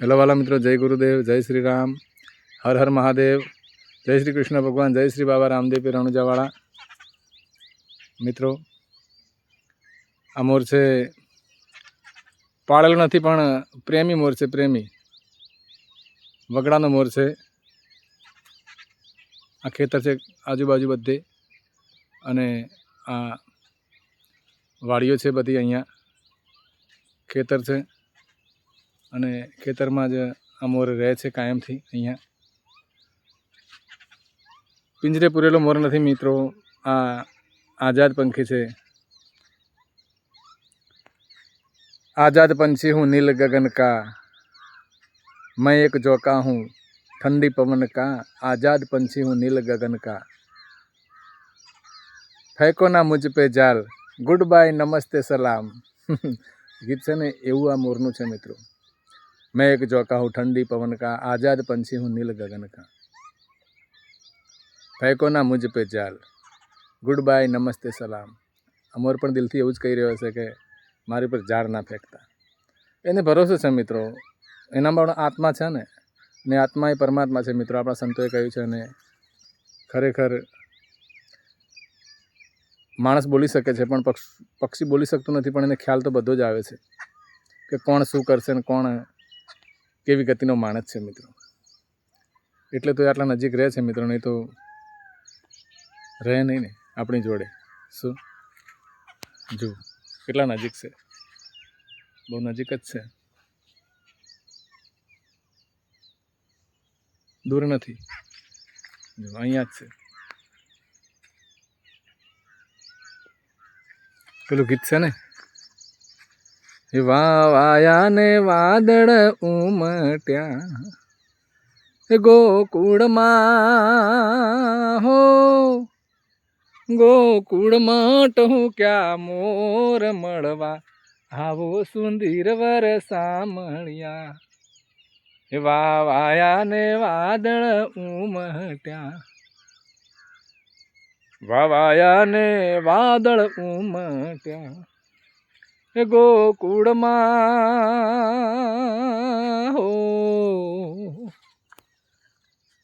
Hello वाला मित्रों, जय गुरुदेव, जय श्री राम, हर हर महादेव, जय श्री कृष्ण भगवान, जय श्री बाबा रामदेव रણુજાવાળા। मित्रों, आ मोर छे पाळेलो नथी पण प्रेमी मोर छे, प्रेमी वगड़ानो मोर छे। आ खेतर छे आजूबाजू बधे अने आ वाड़ीओ छे बधी, अहींया खेतर छे अने खेतरमां ज आ मोर रहे छे कायमथी। अहींया पिंजरे पूरेलो मोर नथी मित्रों, आ आजाद पंखी छे। आजाद पंछी हूँ नील गगन का, मैं एक झोंका हूँ ठंडी पवन का। आजाद पंछी हूँ नील गगन का, फेंको ना मुझ पे जाल, गुड बाय नमस्ते सलाम। गीत छे ने एवुं आ मोरनुं छे मित्रों। मैं एक झोंका हूँ ठंडी पवन का, आजाद पंछी हूँ नील गगन का, फेंको ना मुझ पे जाल, गुड बाय नमस्ते सलाम। अमोर पण दिलथी एवुं ज कही रह्यो छे के मारी पर जाळ ना फेंकता। एने भरोસો छे मित्रों, एनामां पण आत्मा छे ने आत्मा ए परमात्मा छे मित्रों। आपणा संतोए कह्युं छे ने खरेखर माणस बोली शके छे पण पक्षी बोली शकतो नथी, पण एने ख्याल तो बधो ज आवे छे के कोण शुं करशे ने कोण केवी गतिनो माणस छे मित्रों। एटले तो आटला नजीक रहे छे मित्रों, नहीं तो रहे नहीं ने अपनी जोड़े। शुं जो કેટલા નજીક છે, બહુ નજીક જ છે, દૂર નથી, જો અહીંયા જ છે। પેલું ગીત છે ને, વાયા ને વાદળ ઉમટ્યા ગોકુળમાં હો, ગોકુળમાં ટહું ક્યાં મોર મળવા, આવો સુંદર વર સામળિયા। વાયા ને વાદળ ઉમટ્યા, વાયા ને વાદળ ઉમટ્યા ગોકુળમાં હો,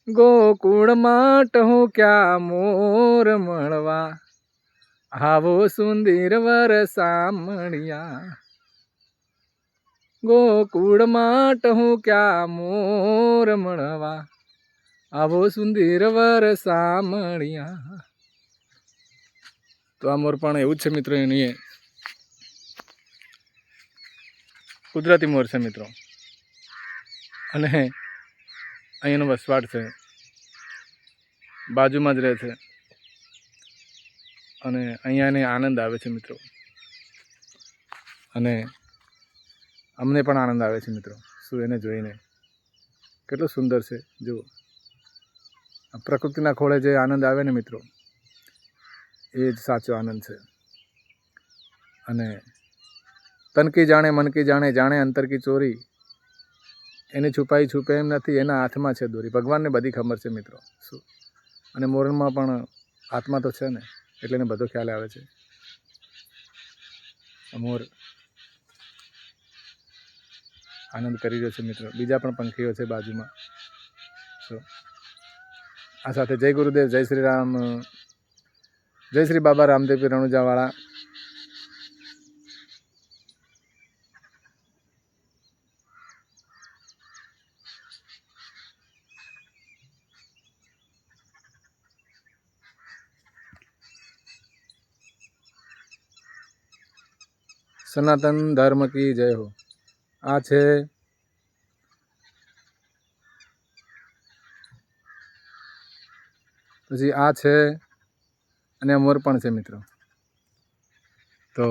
ગોકુળમાં ટહું ક્યાં મોર મળવા, આવો સુંદર વર સામળિયા। ગોકુળમાં ટહું ક્યાં મોર મળવા, આવો સુંદર વર સામળિયા। તો આ મોર પણ એવું જ છે મિત્રો, એની કુદરતી મોર છે મિત્રો, અને અહીંયાનો વસવાટ છે, બાજુમાં જ રહે છે, અને અહીંયા એને આનંદ આવે છે મિત્રો, અને અમને પણ આનંદ આવે છે મિત્રો। શું એને જોઈને કેટલું સુંદર છે, જો પ્રકૃતિના ખોળે જે આનંદ આવે ને મિત્રો, એ જ સાચો આનંદ છે। અને તન કી જાણે મન કી જાણે, જાણે અંતર કી ચોરી, એને છુપાઈ છુપે એમ નથી, એના હાથમાં છે દોરી। ભગવાનને બધી ખબર છે મિત્રો। શું અને મોરમાં પણ આત્મા તો છે ને, એટલે એને બધો ખ્યાલ આવે છે। મોર આનંદ કરી રહ્યો છે મિત્રો, બીજા પણ પંખીઓ છે બાજુમાં। આ સાથે જય ગુરુદેવ, જય શ્રી રામ, જય શ્રી બાબા રામદેવ રણુજાવાળા। સનાતન ધર્મ કી જય હો। આ છે પછી આ છે, અને મોર પણ છે મિત્રો। તો